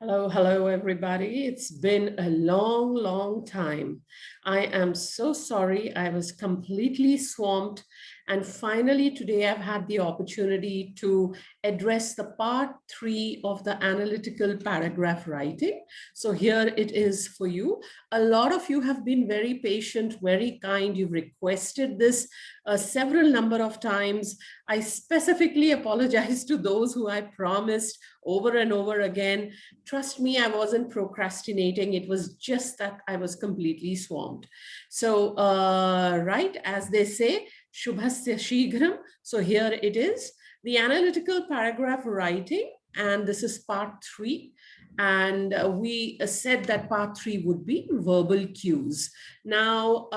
Hello, everybody. It's been a long time. I am so sorry. I was completely swamped. And finally, today I've had the opportunity to address the part 3 of the analytical paragraph writing. So here it is for you. A lot of you have been very patient, very kind. You've requested this several number of times. I specifically apologize to those who I promised over and over again. Trust me, I wasn't procrastinating. It was just that I was completely swamped. So, right, as they say, Shubhasya Shighram. So here it is, the analytical paragraph writing, and this is part 3. And we said that part 3 would be verbal cues. Now,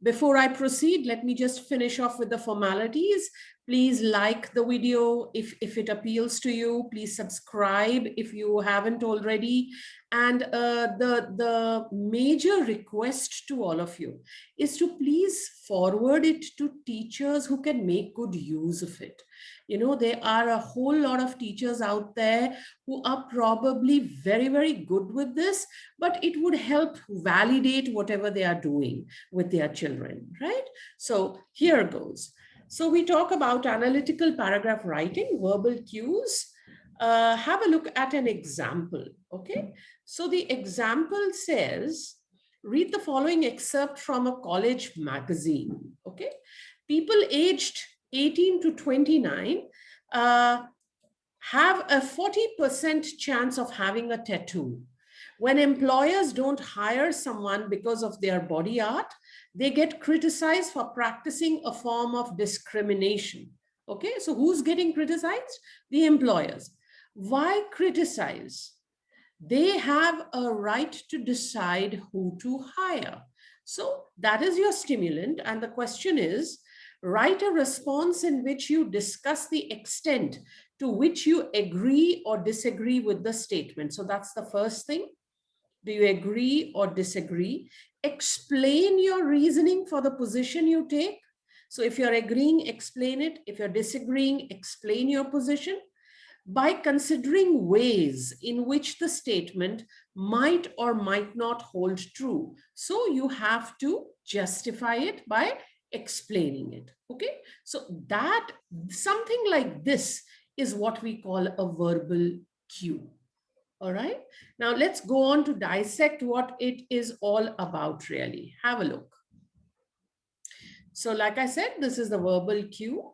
before I proceed, let me just finish off with the formalities. Please like the video if it appeals to you. Please subscribe if you haven't already. And the major request to all of you is to please forward it to teachers who can make good use of it. You know, there are a whole lot of teachers out there who are probably very good with this, but it would help validate whatever they are doing with their children, right? So here goes. So we talk about analytical paragraph writing, verbal cues. Have a look at an example, okay? So the example says, read the following excerpt from a college magazine, okay? People aged 18 to 29 have a 40% chance of having a tattoo. When employers don't hire someone because of their body art, they get criticized for practicing a form of discrimination. Okay, so who's getting criticized? The employers. Why criticize? They have a right to decide who to hire. So that is your stimulant. And the question is, write a response in which you discuss the extent to which you agree or disagree with the statement. So that's the first thing. Do you agree or disagree? Explain your reasoning for the position you take. So if you're agreeing, explain it. If you're disagreeing, explain your position by considering ways in which the statement might or might not hold true. So you have to justify it by explaining it. Okay, so that something like this is what we call a verbal cue. All right, now let's go on to dissect what it is all about really. Have a look. So like I said, this is the verbal cue.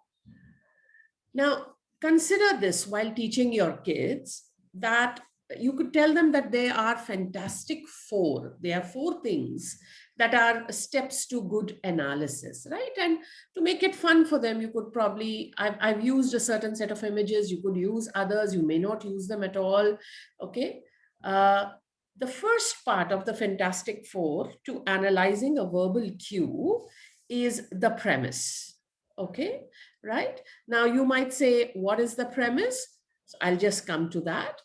Now consider this while teaching your kids, that you could tell them that there are fantastic four. There are 4 things that are steps to good analysis, right? And to make it fun for them, you could probably, I've used a certain set of images, you could use others, you may not use them at all, okay? The first part of the Fantastic Four to analyzing a verbal cue is the premise, okay? Right? Now you might say, what is the premise? So I'll just come to that.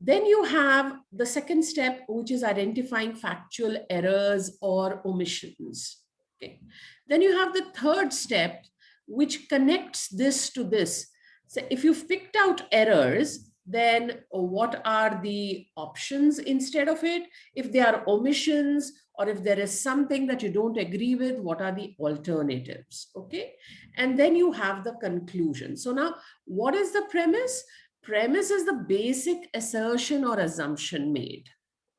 Then you have the second step, which is identifying factual errors or omissions. Okay. Then you have the third step, which connects this to this. So if you've picked out errors, then what are the options instead of it? If there are omissions, or if there is something that you don't agree with, what are the alternatives? Okay. And then you have the conclusion. So now, what is the premise? Premise is the basic assertion or assumption made.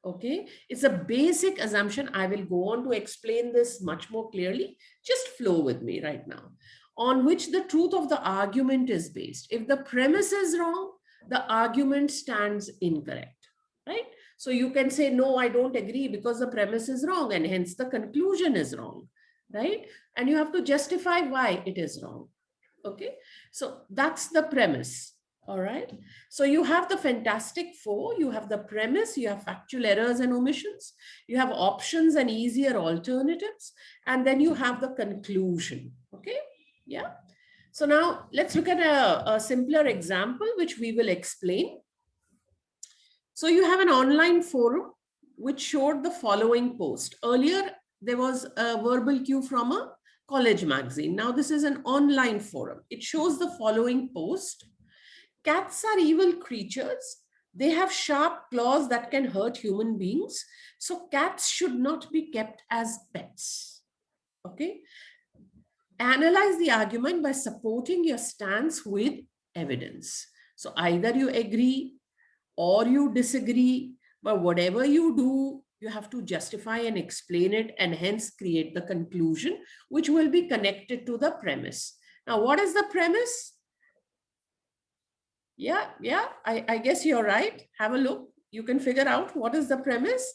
Okay, it's a basic assumption. I will go on to explain this much more clearly. Just flow with me right now. On which the truth of the argument is based. If the premise is wrong, the argument stands incorrect, right? So you can say, no, I don't agree because the premise is wrong and hence the conclusion is wrong, right? And you have to justify why it is wrong. Okay, so that's the premise. All right. So you have the Fantastic Four, you have the premise, you have factual errors and omissions, you have options and easier alternatives, and then you have the conclusion. Okay. Yeah. So now let's look at a simpler example, which we will explain. So you have an online forum which showed the following post. Earlier, there was a verbal cue from a college magazine. Now this is an online forum. It shows the following post. Cats are evil creatures. They have sharp claws that can hurt human beings. So cats should not be kept as pets. Okay. Analyze the argument by supporting your stance with evidence. So either you agree or you disagree, but whatever you do, you have to justify and explain it, and hence create the conclusion, which will be connected to the premise. Now, what is the premise? Yeah, I guess you're right. Have a look. You can figure out what is the premise.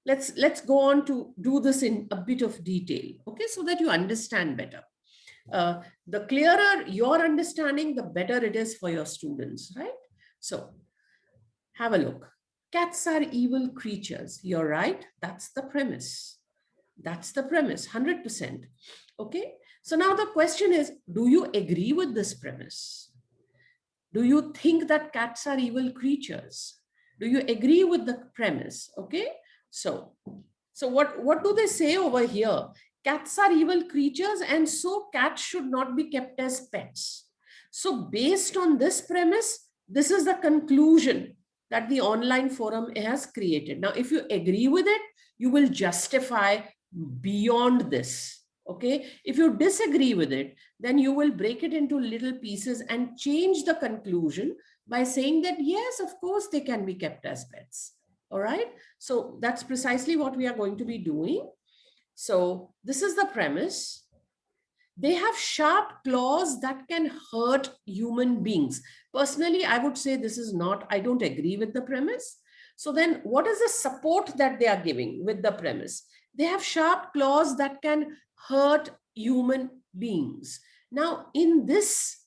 Let's go on to do this in a bit of detail, okay, so that you understand better. The clearer your understanding, the better it is for your students, right? So have a look. Cats are evil creatures. You're right. That's the premise. That's the premise, 100%. Okay. So now the question is, do you agree with this premise? Do you think that cats are evil creatures? Do you agree with the premise? Okay. So what do they say over here? Cats are evil creatures, and so cats should not be kept as pets. So based on this premise, this is the conclusion that the online forum has created. Now, if you agree with it, you will justify beyond this. Okay. If you disagree with it, then you will break it into little pieces and change the conclusion by saying that, yes, of course, they can be kept as pets. All right. So that's precisely what we are going to be doing. So this is the premise. They have sharp claws that can hurt human beings. Personally, I would say this is not, I don't agree with the premise. So then what is the support that they are giving with the premise? They have sharp claws that can hurt human beings. Now, in this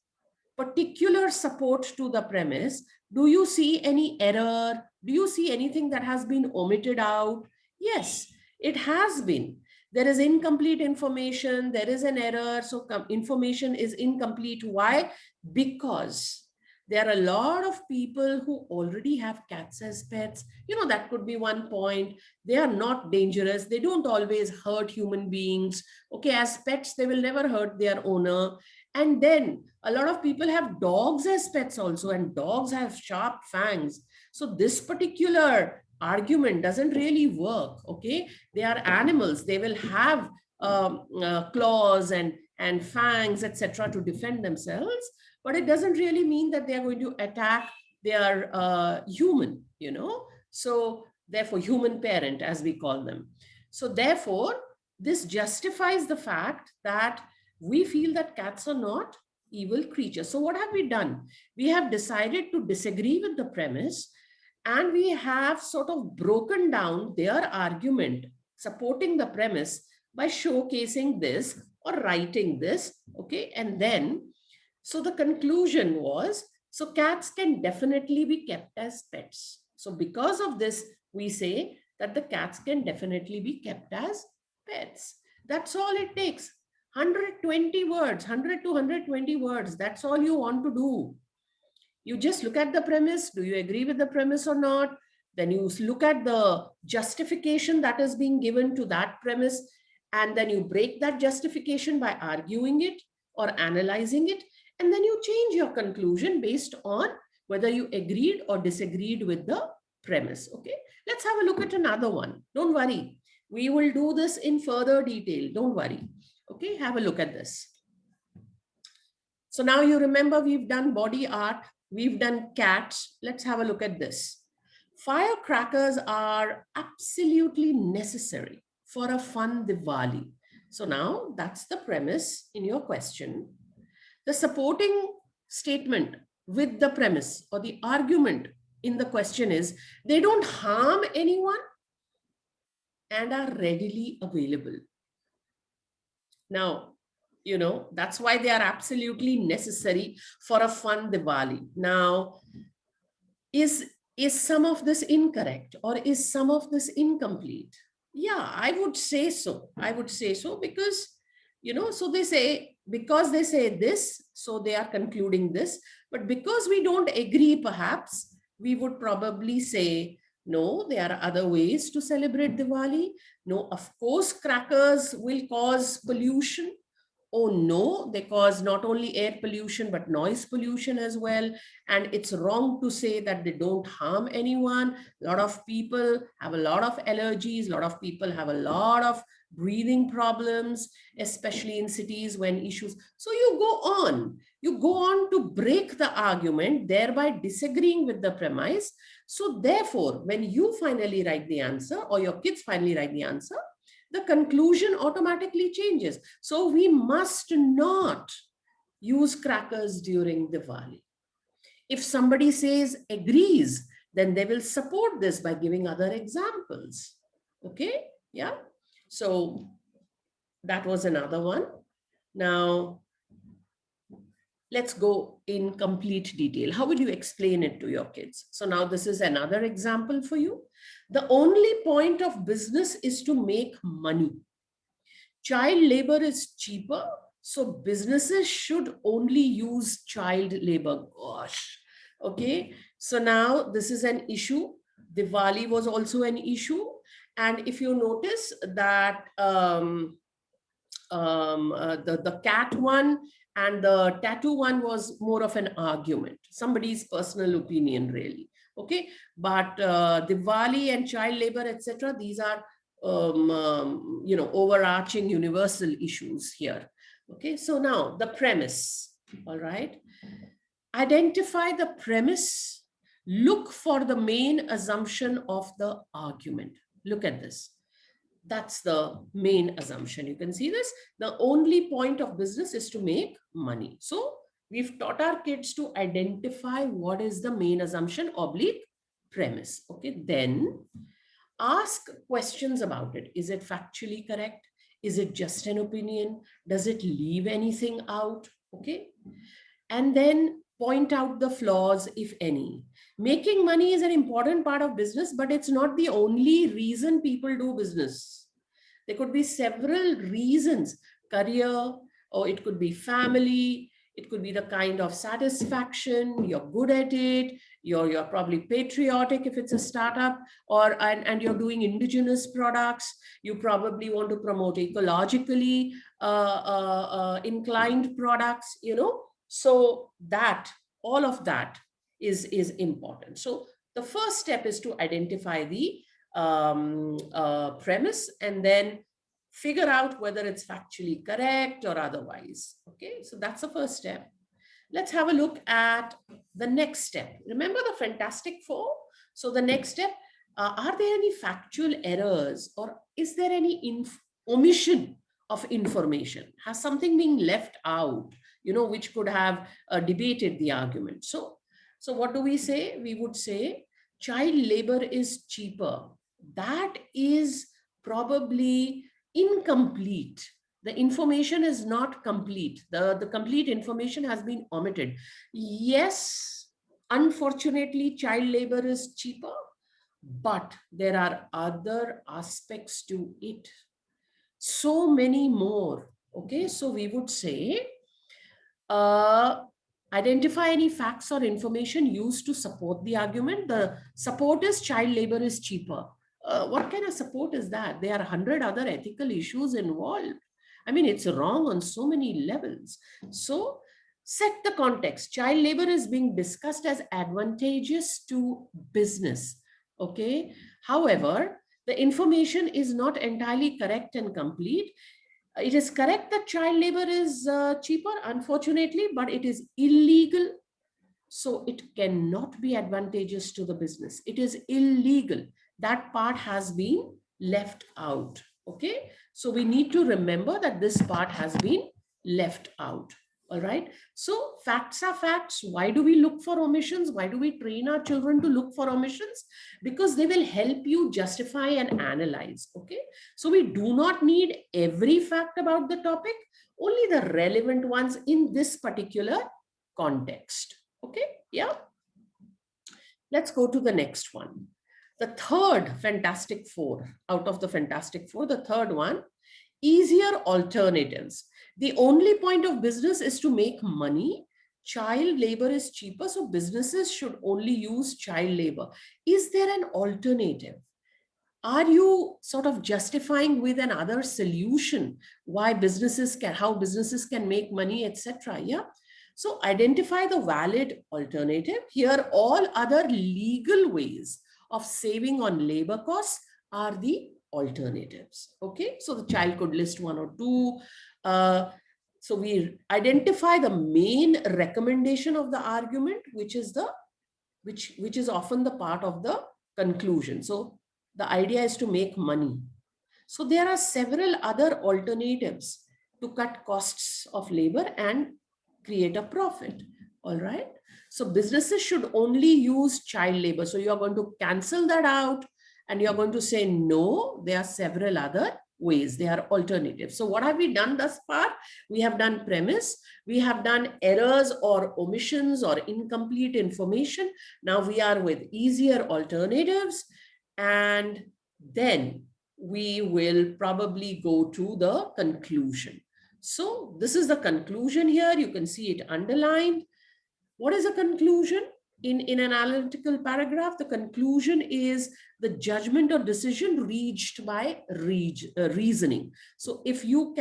particular support to the premise, do you see any error? Do you see anything that has been omitted out? Yes, it has been. There is incomplete information, there is an error, so information is incomplete. Why? Because there are a lot of people who already have cats as pets. You know, that could be one point. They are not dangerous. They don't always hurt human beings. Okay, as pets, they will never hurt their owner. And then a lot of people have dogs as pets also, and dogs have sharp fangs. So this particular argument doesn't really work. Okay, they are animals. They will have claws and fangs, etc., to defend themselves. But it doesn't really mean that they are going to attack their human, you know. So therefore, human parent, as we call them. So therefore, this justifies the fact that we feel that cats are not evil creatures. So what have we done? We have decided to disagree with the premise, and we have sort of broken down their argument supporting the premise by showcasing this or writing this. Okay. And then, so the conclusion was, so cats can definitely be kept as pets. So because of this, we say that the cats can definitely be kept as pets. That's all it takes. 120 words, 100 to 120 words. That's all you want to do. You just look at the premise. Do you agree with the premise or not? Then you look at the justification that is being given to that premise, and then you break that justification by arguing it or analyzing it, and then you change your conclusion based on whether you agreed or disagreed with the premise. Okay, let's have a look at another one. Don't worry, we will do this in further detail. Don't worry. Okay, have a look at this. So now you remember we've done body art, we've done cats. Let's have a look at this. Firecrackers are absolutely necessary for a fun Diwali. So now that's the premise in your question. The supporting statement with the premise or the argument in the question is, they don't harm anyone and are readily available. Now, you know, that's why they are absolutely necessary for a fun Diwali. Now, is some of this incorrect, or is some of this incomplete? Yeah, I would say so. I would say so because, you know, so they say, because they say this, so they are concluding this. But because we don't agree, perhaps, we would probably say, no, there are other ways to celebrate Diwali. No, of course, crackers will cause pollution. oh no, they cause not only air pollution, but noise pollution as well. And it's wrong to say that they don't harm anyone. A lot of people have a lot of allergies. A lot of people have a lot of breathing problems, especially in cities when issues. So you go on to break the argument, thereby disagreeing with the premise. So therefore, when you finally write the answer or your kids finally write the answer, the conclusion automatically changes. So we must not use crackers during Diwali. If somebody says agrees, then they will support this by giving other examples. Okay, yeah. So that was another one. Now, let's go in complete detail. How will you explain it to your kids? So now this is another example for you. The only point of business is to make money. Child labor is cheaper, so businesses should only use child labor. Gosh. Okay. So now this is an issue. Diwali was also an issue. And if you notice that the cat one and the tattoo one was more of an argument, somebody's personal opinion, really. Okay. But Diwali and child labor, etc., these are overarching universal issues here. Okay, so now the premise. All right, identify the premise, look for the main assumption of the argument. Look at this. That's the main assumption. You can see this. The only point of business is to make money. So we've taught our kids to identify what is the main assumption oblique premise. Okay, then ask questions about it. Is it factually correct? Is it just an opinion? Does it leave anything out? Okay. And then point out the flaws, if any. Making money is an important part of business, but it's not the only reason people do business. There could be several reasons: career, or it could be family, it could be the kind of satisfaction, you're good at it, you're probably patriotic if it's a startup, or and you're doing indigenous products, you probably want to promote ecologically inclined products, so that all of that is important. So the first step is to identify the premise and then figure out whether it's factually correct or otherwise. Okay, so that's the first step. Let's have a look at the next step. Remember the Fantastic Four? So the next step, are there any factual errors, or is there any omission of information? Has something been left out, which could have debated the argument? So what do we say? We would say child labor is cheaper. That is probably incomplete. The information is not complete. The complete information has been omitted. Yes, unfortunately, child labor is cheaper, but there are other aspects to it. So many more. Okay, so we would say, identify any facts or information used to support the argument. The support is child labor is cheaper. What kind of support is that? There are 100 other ethical issues involved. I mean, it's wrong on so many levels. So set the context. Child labor is being discussed as advantageous to business. Okay. However, the information is not entirely correct and complete. It is correct that child labor is cheaper, unfortunately, but it is illegal. So it cannot be advantageous to the business. It is illegal. That part has been left out. Okay. So we need to remember that this part has been left out. All right. So facts are facts. Why do we look for omissions? Why do we train our children to look for omissions? Because they will help you justify and analyze. Okay. So we do not need every fact about the topic, only the relevant ones in this particular context. Okay. Yeah. Let's go to the next one. The third Fantastic Four, out of the Fantastic Four, the third one, easier alternatives. The only point of business is to make money. Child labor is cheaper, so businesses should only use child labor. Is there an alternative? Are you sort of justifying with another solution why how businesses can make money, etc.? Yeah. So identify the valid alternative. Here, all other legal ways of saving on labor costs are the alternatives. Okay. So the child could list one or two. So we identify the main recommendation of the argument, which is often the part of the conclusion. So the idea is to make money. So there are several other alternatives to cut costs of labor and create a profit. All right. So businesses should only use child labor. So you're going to cancel that out and you're going to say, no, there are several other ways. They are alternatives. So what have we done thus far? We have done premise. We have done errors or omissions or incomplete information. Now we are with easier alternatives. And then we will probably go to the conclusion. So this is the conclusion here. You can see it underlined. What is a conclusion? In an analytical paragraph, the conclusion is the judgment or decision reached by reasoning. So if you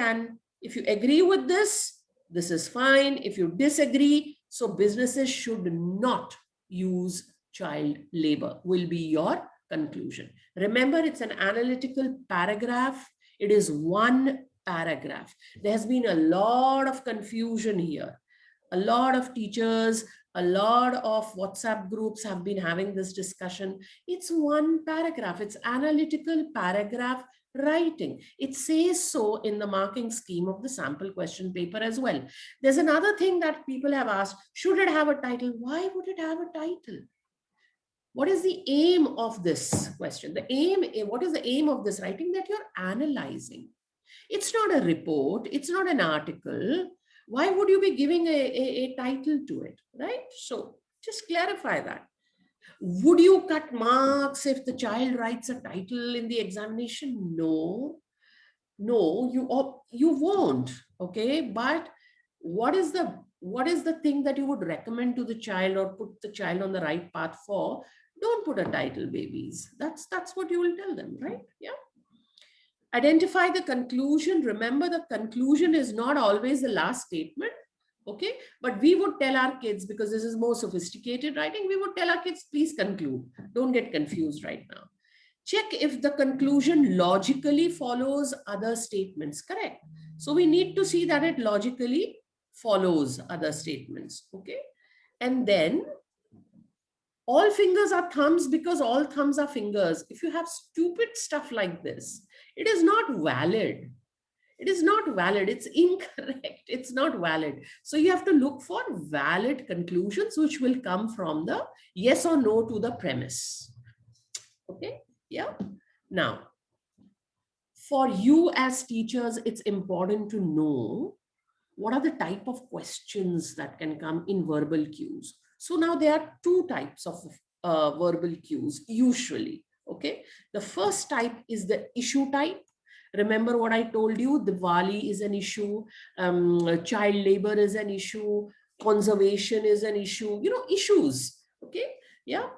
agree with this, this is fine. If you disagree, so businesses should not use child labor, will be your conclusion. Remember, it's an analytical paragraph. It is one paragraph. There has been a lot of confusion here. A lot of teachers, a lot of WhatsApp groups have been having this discussion. It's one paragraph. It's analytical paragraph writing. It says so in the marking scheme of the sample question paper as well. There's another thing that people have asked, should it have a title? Why would it have a title? What is the aim of this question? What is the aim of this writing? That you're analyzing. It's not a report. It's not an article. Why would you be giving a title to it, right? So just clarify that. Would you cut marks if the child writes a title in the examination? No, you won't. Okay, but what is the thing that you would recommend to the child or put the child on the right path for? Don't put a title, babies. That's what you will tell them, right? Yeah. Identify the conclusion. Remember, the conclusion is not always the last statement. Okay. But we would tell our kids, because this is more sophisticated writing, we would tell our kids, please conclude. Don't get confused right now. Check if the conclusion logically follows other statements. Correct. So we need to see that it logically follows other statements. Okay. And then all fingers are thumbs because all thumbs are fingers. If you have stupid stuff like this, it is not valid. It is not valid. It's incorrect. It's not valid. So you have to look for valid conclusions, which will come from the yes or no to the premise. Okay. Yeah. Now, for you as teachers, it's important to know what are the type of questions that can come in verbal cues. So now there are two types of verbal cues usually. Okay. The first type is the issue type. Remember what I told you, Diwali is an issue, child labor is an issue, conservation is an issue, issues. Okay. Yeah.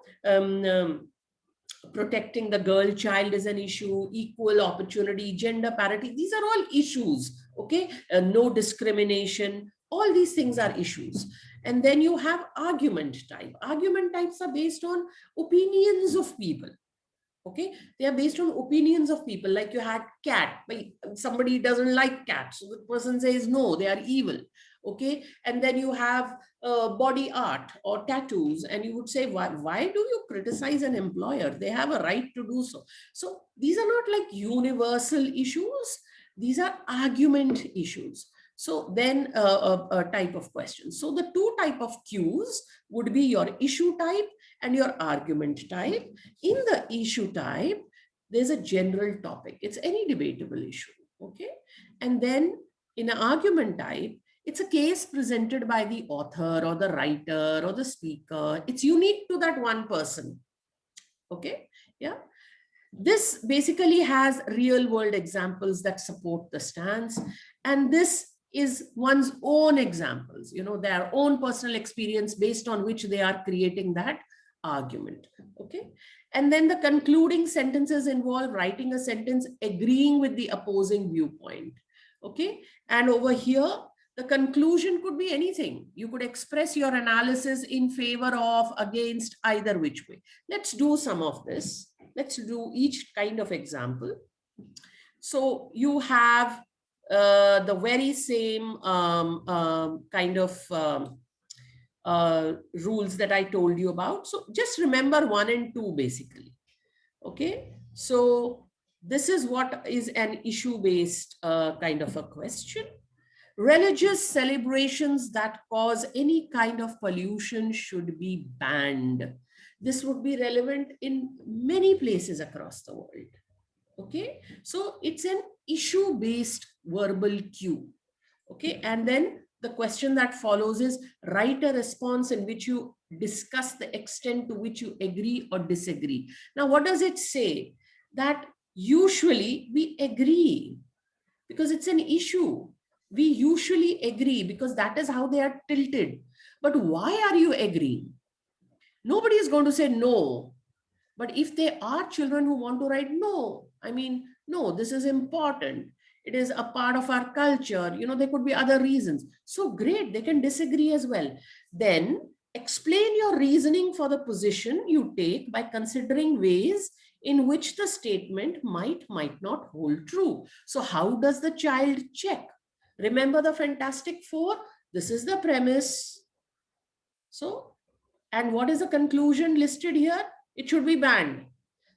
Protecting the girl child is an issue, equal opportunity, gender parity. These are all issues. Okay. No discrimination. All these things are issues. And then you have argument type. Argument types are based on opinions of people. Okay, they are based on opinions of people. Like you had cat, somebody doesn't like cats, so the person says no, they are evil. Okay, and then you have body art or tattoos, and you would say, why do you criticize an employer? They have a right to do so. So these are not like universal issues, these are argument issues. So then a type of question. So the two type of cues would be your issue type and your argument type. In the issue type, there's a general topic. It's any debatable issue. Okay. And then in an argument type, it's a case presented by the author or the writer or the speaker. It's unique to that one person. Okay. Yeah. This basically has real world examples that support the stance. And this is one's own examples, their own personal experience based on which they are creating that argument. Okay. And then the concluding sentences involve writing a sentence agreeing with the opposing viewpoint. Okay. And over here, the conclusion could be anything. You could express your analysis in favor of, against, either which way. Let's do some of this. Let's do each kind of example. So you have the very same kind of rules that I told you about. So just remember 1 and 2 basically. Okay. So this is what is an issue-based kind of a question. Religious celebrations that cause any kind of pollution should be banned. This would be relevant in many places across the world. Okay, so it's an issue-based verbal cue. Okay, and then the question that follows is write a response in which you discuss the extent to which you agree or disagree. Now, what does it say? That usually we agree because it's an issue. We usually agree because that is how they are tilted. But why are you agreeing? Nobody is going to say no. But if there are children who want to write, no, I mean, no, this is important. It is a part of our culture. You know, there could be other reasons. So great, they can disagree as well. Then explain your reasoning for the position you take by considering ways in which the statement might not hold true. So how does the child check? Remember the Fantastic Four? This is the premise. So, and what is the conclusion listed here? It should be banned.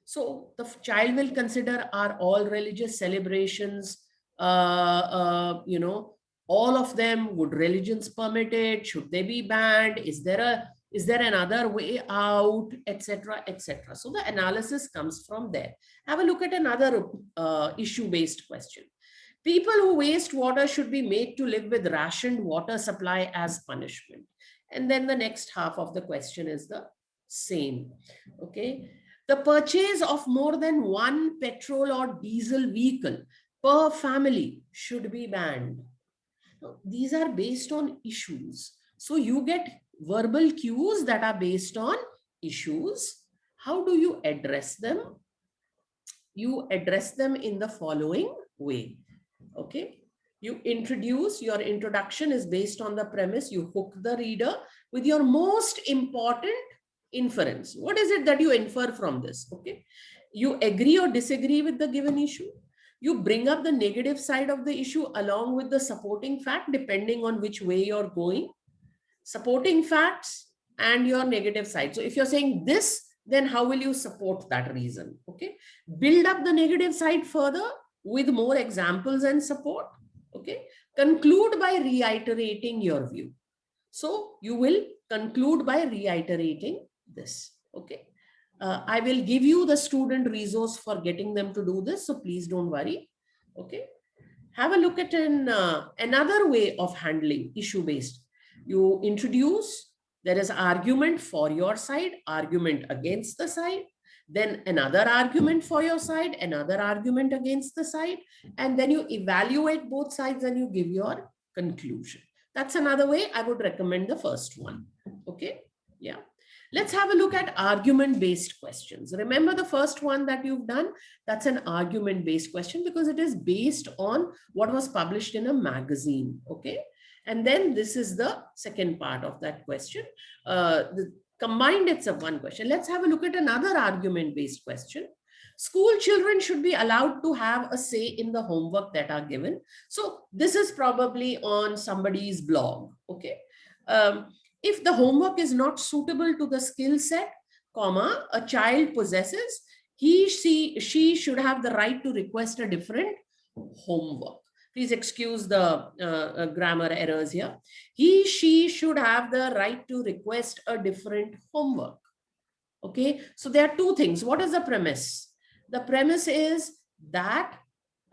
So the child will consider, are all religious celebrations, all of them, would religions permit it? Should they be banned? Is there another way out, etc., etc.? So the analysis comes from there. Have a look at another issue-based question. People who waste water should be made to live with rationed water supply as punishment. And then the next half of the question is the same. Okay. The purchase of more than one petrol or diesel vehicle per family should be banned. Now, these are based on issues. So you get verbal cues that are based on issues. How do you address them? You address them in the following way. Okay. You introduce, your introduction is based on the premise. You hook the reader with your most important inference. What is it that you infer from this? Okay. You agree or disagree with the given issue. You bring up the negative side of the issue along with the supporting fact, depending on which way you're going. Supporting facts and your negative side. So if you're saying this, then how will you support that reason? Okay. Build up the negative side further with more examples and support. Okay. Conclude by reiterating your view. So you will conclude by reiterating this. Okay. I will give you the student resource for getting them to do this. So please don't worry. Okay. Have a look at another way of handling issue-based. You introduce, there is argument for your side, argument against the side, then another argument for your side, another argument against the side, and then you evaluate both sides and you give your conclusion. That's another way. I would recommend the first one. Okay. Yeah. Let's have a look at argument-based questions. Remember the first one that you've done? That's an argument-based question because it is based on what was published in a magazine. Okay. And then this is the second part of that question. Combined, it's a one question. Let's have a look at another argument-based question. School children should be allowed to have a say in the homework that are given. So this is probably on somebody's blog. Okay. If the homework is not suitable to the skill set, comma, a child possesses, she should have the right to request a different homework. Please excuse the grammar errors here. She should have the right to request a different homework. Okay, so there are two things. What is the premise? The premise is that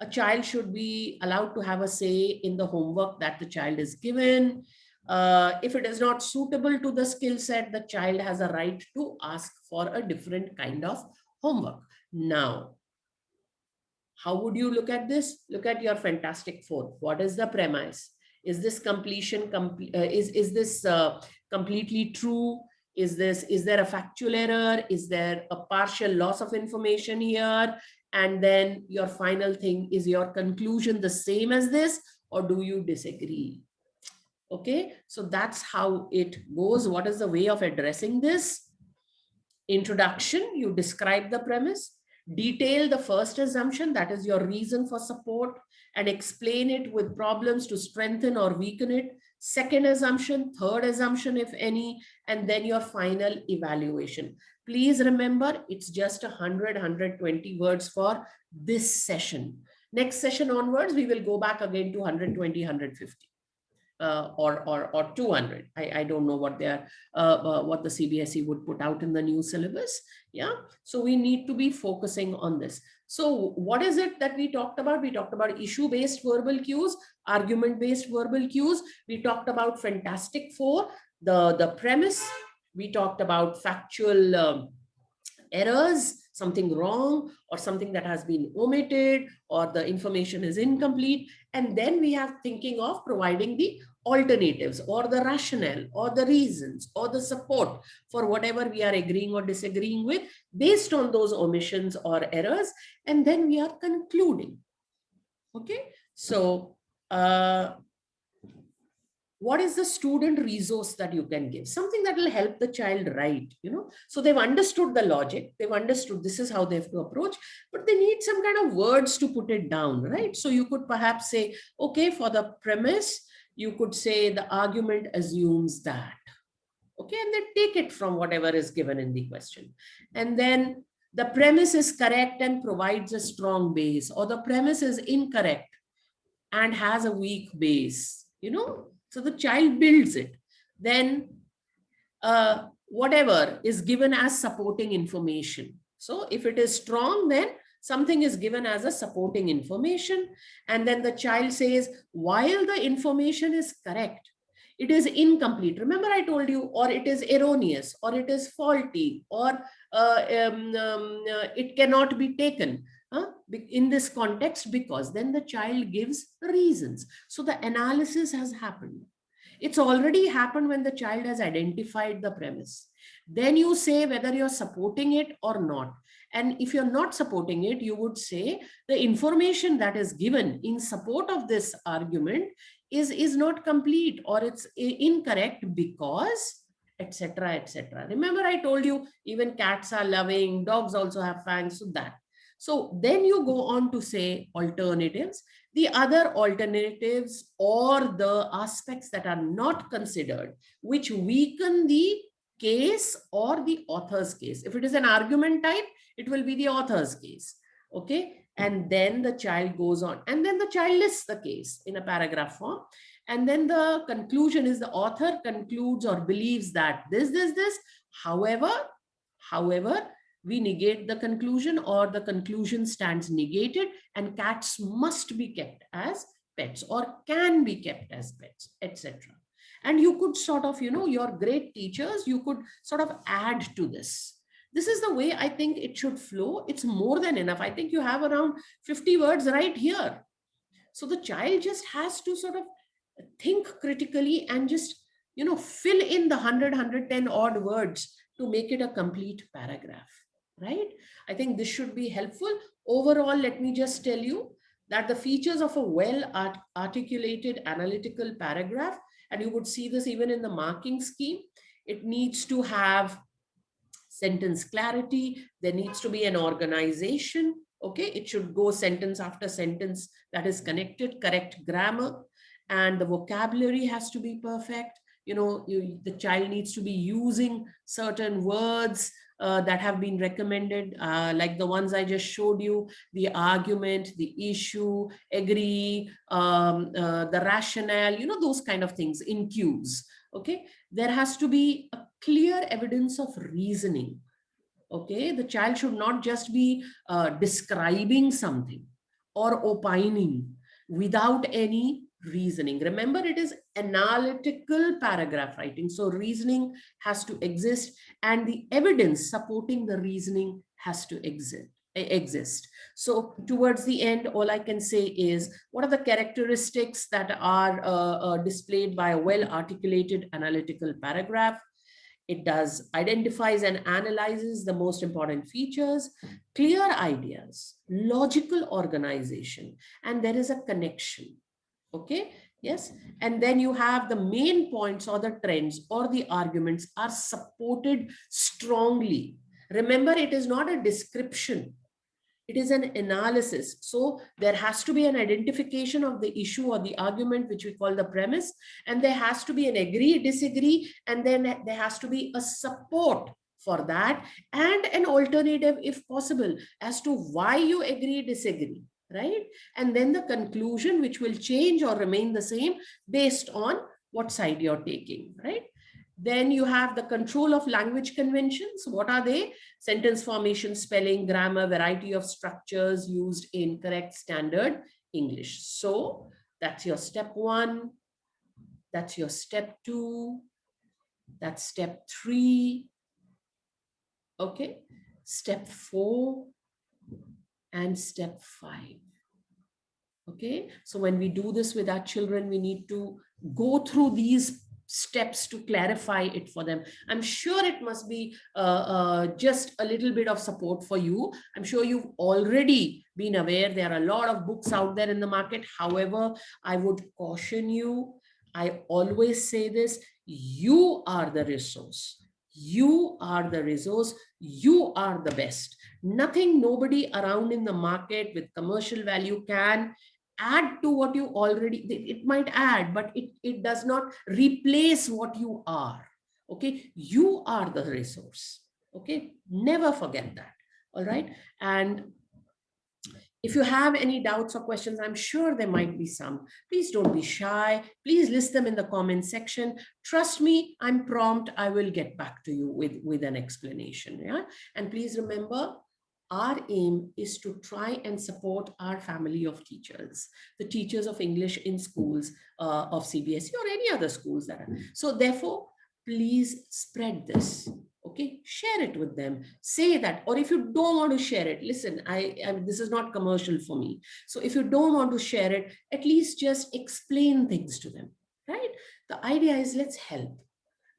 a child should be allowed to have a say in the homework that the child is given. If it is not suitable to the skill set, the child has a right to ask for a different kind of homework. Now, how would you look at this? Look at your Fantastic Four. What is the premise? Is this completion? Is this completely true? Is there a factual error? Is there a partial loss of information here? And then your final thing, is your conclusion the same as this, or do you disagree? Okay, so that's how it goes. What is the way of addressing this? Introduction, you describe the premise, detail the first assumption, that is your reason for support, and explain it with problems to strengthen or weaken it. Second assumption, third assumption, if any, and then your final evaluation. Please remember, it's just 120 words for this session. Next session onwards, we will go back again to 120, 150. Or 200. I don't know what what the CBSE would put out in the new syllabus. Yeah, so we need to be focusing on this. So what is it that we talked about? We talked about issue-based verbal cues, argument-based verbal cues. We talked about Fantastic Four, the premise. We talked about factual errors, something wrong, or something that has been omitted, or the information is incomplete. And then we have thinking of providing the alternatives, or the rationale, or the reasons, or the support for whatever we are agreeing or disagreeing with based on those omissions or errors. And then we are concluding. Okay, so what is the student resource that you can give? Something that will help the child write, so they've understood the logic, they've understood this is how they have to approach, but they need some kind of words to put it down, right? So you could perhaps say, okay, for the premise, you could say the argument assumes that, okay, and then take it from whatever is given in the question. And then the premise is correct and provides a strong base, or the premise is incorrect and has a weak base, so the child builds it. Then whatever is given as supporting information. So if it is strong, then something is given as a supporting information. And then the child says, while the information is correct, it is incomplete. Remember I told you, or it is erroneous, or it is faulty, or it cannot be taken in this context, because then the child gives reasons. So the analysis has happened. It's already happened when the child has identified the premise. Then you say whether you're supporting it or not. And if you're not supporting it, you would say the information that is given in support of this argument is not complete, or it's incorrect because, etc., etc. Remember I told you, even cats are loving, dogs also have fangs, so that. So then you go on to say alternatives, the other alternatives or the aspects that are not considered, which weaken the case or the author's case. If it is an argument type, it will be the author's case. Okay. And then the child goes on, and then the child lists the case in a paragraph form. And then the conclusion is the author concludes or believes that this. However, we negate the conclusion, or the conclusion stands negated, and cats must be kept as pets or can be kept as pets, etc. And you could sort of, your great teachers, you could sort of add to this. This is the way I think it should flow. It's more than enough. I think you have around 50 words right here. So the child just has to sort of think critically and just, fill in the 100, 110 odd words to make it a complete paragraph, right? I think this should be helpful. Overall, let me just tell you that the features of a well-articulated analytical paragraph, and you would see this even in the marking scheme, it needs to have sentence clarity, there needs to be an organization, okay? It should go sentence after sentence that is connected, correct grammar, and the vocabulary has to be perfect. The child needs to be using certain words that have been recommended, like the ones I just showed you, the argument, the issue, agree, the rationale, those kind of things in cues. Okay, there has to be a clear evidence of reasoning. Okay, the child should not just be describing something or opining without any reasoning. Remember, it is analytical paragraph writing, so reasoning has to exist, and the evidence supporting the reasoning has to exist. So towards the end, all I can say is, what are the characteristics that are displayed by a well-articulated analytical paragraph? It does identifies and analyzes the most important features, clear ideas, logical organization, and there is a connection. Okay, yes. And then you have the main points or the trends or the arguments are supported strongly. Remember, it is not a description. It is an analysis. So there has to be an identification of the issue or the argument, which we call the premise, and there has to be an agree, disagree, and then there has to be a support for that and an alternative, if possible, as to why you agree, disagree, right? And then the conclusion, which will change or remain the same based on what side you're taking, right? Then you have the control of language conventions. What are they? Sentence formation, spelling, grammar, variety of structures used in correct standard English. So that's your step 1. That's your step 2. That's step 3. Okay. Step 4 and step 5. Okay. So when we do this with our children, we need to go through these steps to clarify it for them. I'm sure it must be just a little bit of support for you. I'm sure you've already been aware there are a lot of books out there in the market. However, I would caution you. I always say this: you are the resource. You are the resource. You are the best. Nothing, nobody around in the market with commercial value can add to what you already, it might add, but it does not replace what you are. Okay, you are the resource. Okay, never forget that. All right. And if you have any doubts or questions, I'm sure there might be some. Please don't be shy. Please list them in the comment section. Trust me, I'm prompt. I will get back to you with an explanation. Yeah. And please remember, our aim is to try and support our family of teachers, the teachers of English in schools of CBSE or any other schools that are. So therefore, please spread this. Okay, share it with them. Say that. Or if you don't want to share it, listen, this is not commercial for me. So if you don't want to share it, at least just explain things to them, right? The idea is, let's help.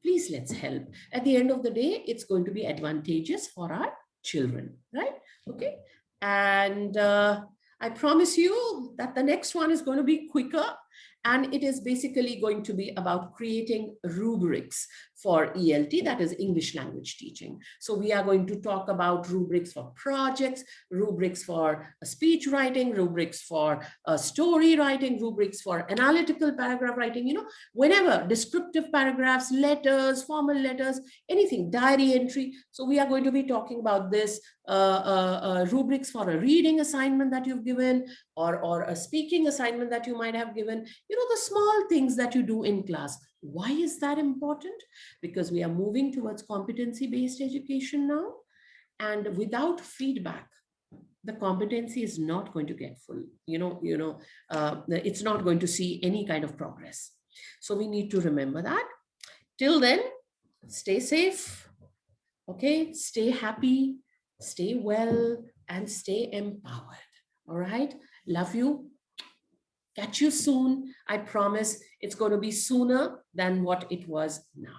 Please, let's help. At the end of the day, it's going to be advantageous for our children, right? Okay. And I promise you that the next one is going to be quicker, and it is basically going to be about creating rubrics for ELT, that is English language teaching. So we are going to talk about rubrics for projects, rubrics for speech writing, rubrics for story writing, rubrics for analytical paragraph writing, you know, whenever, descriptive paragraphs, letters, formal letters, anything, diary entry. So we are going to be talking about this, rubrics for a reading assignment that you've given, or a speaking assignment that you might have given, you know, the small things that you do in class. Why is that important? Because we are moving towards competency-based education now, and without feedback, the competency is not going to get full. It's not going to see any kind of progress. So we need to remember that. Till then, stay safe. Okay, stay happy, stay well, and stay empowered. All right. Love you. Catch you soon. I promise it's going to be sooner than what it was now.